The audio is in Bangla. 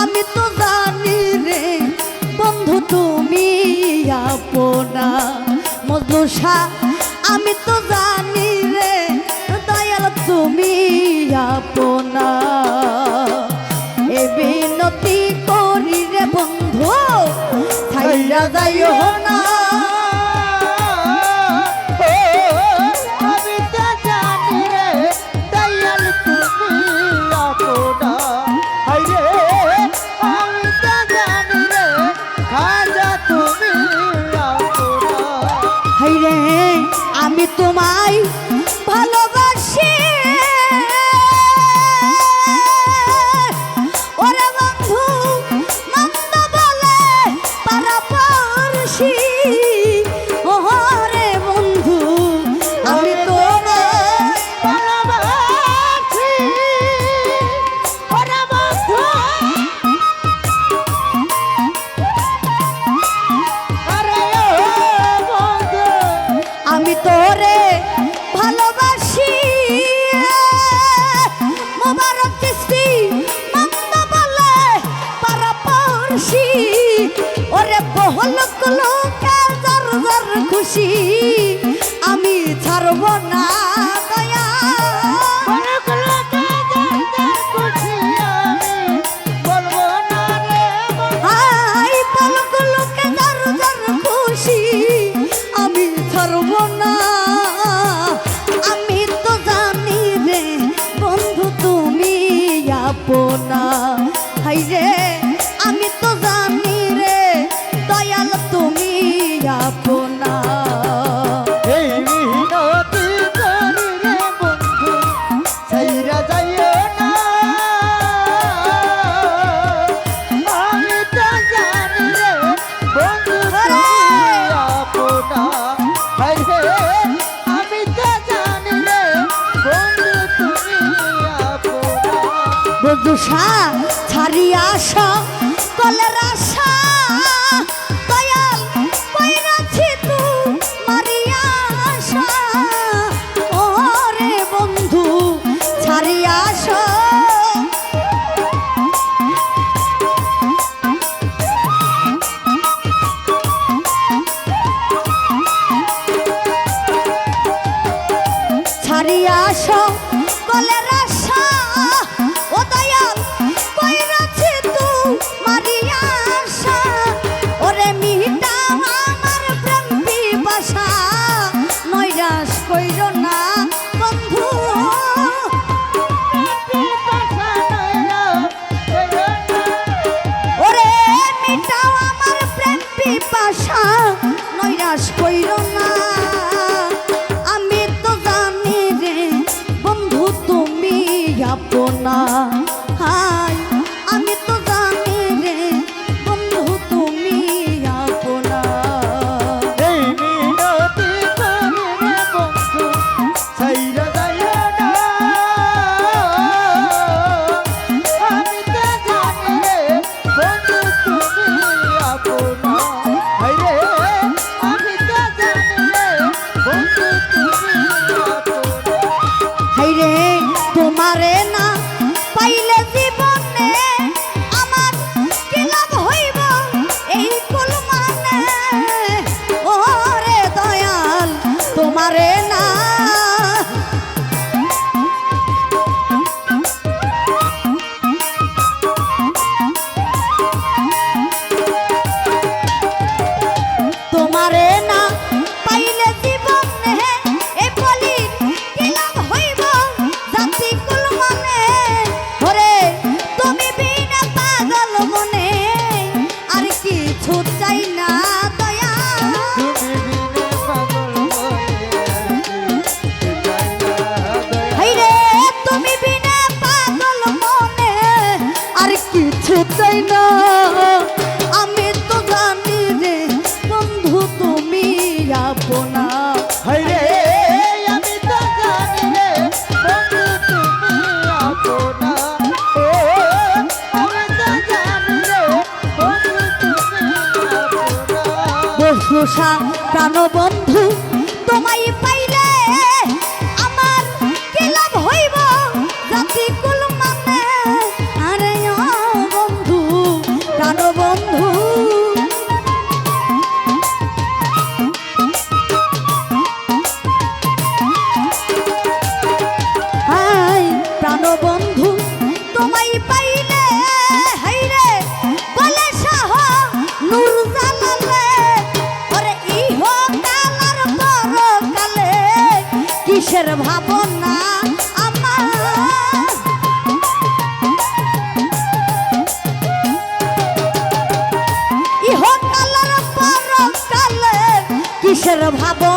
আমি তো জানি রে বন্ধু তুমি আপনা মজলুসা আমি তো জানি রে দয়াল তুমি আপনা এ বিনতি করি রে বন্ধু ছাইরা যাইও না আমি তোমায় ভালোবাসি ওরে বন্ধু মন্দ বলে পারাপারসি ওরে বন্ধু আমি তোমায় ভালোবাসি ওরে বন্ধু আমি তোরে ভালোবাসি মোবারক চিস্তি মন্দ বলে পারাপারসি ওরে বহুল লোকে জর জর খুশি আমি ছাড়ব না দয়া হাই পলক লোকে জর জর খুশি আমি ছাড়ব না আমি তো জানি রে বন্ধু তুমি আপনা হাই রে আমি তো জানি রে দয়াল তুমি আপনা এই মিনতি করি রে বন্ধু ছাইরা যাইও না আমি তো জানি রে বন্ধু তুমি আপনা হাই রে আমি তো জানি রে বন্ধু তুমি আপনা বন্ধুসা ছাড়িয়া আসা কলের আশা দয়াল কইরাছি তু মারিয়া আসা ওরে বন্ধু ছাড়িয়া আসা ছাড়িয়া আসো কলের আশা ও দয়াল কইরাছি তু মারিয়া আসা ওরে মিটা আমার প্রেম পিপাসা নৈরাশ কইরো না বন্ধু ওরে মিটাও আমার প্রেম পিপাসা নৈরাশ কইরো না আমি তো জানি রে বন্ধু তুমি আপনা হাই আমি তো জানি রে বন্ধু তুমি আপনা এই মিনতি করি রে বন্ধু ছাইরা যাইও না আমি তো জানি রে বন্ধু তুমি আপনা হাই রে আমি তো জানি রে বন্ধু তুমি আপনা হাই রে তোমারে না পাইলে জীবনে আমার কি লাভ হইব এই কুল মানে ওরে দয়াল তোমারে না তোমারে না পাইলে জীবনে এ বলি কি লাভ হইব জাতি কুল মানে ওরে তুমি বিনা পাগল মনে আর কিছু চাই না দয়া তুমি বিনে পাগল মনে চাই না দয়া হাই রে তুমি বিনা পাগল মনে আর কিছু চাই না আমি তো জানি রে বন্ধু তুমি আপনা হাই রে আমি তো জানি রে বন্ধু তুমি আপনা ও আমি তো জানি রে বন্ধু তুমি আপনা বসুসা প্রাণ বন্ধু তোমায় পাইলে আমার কি লাভ হইব জাতি কুল মানে ভাবো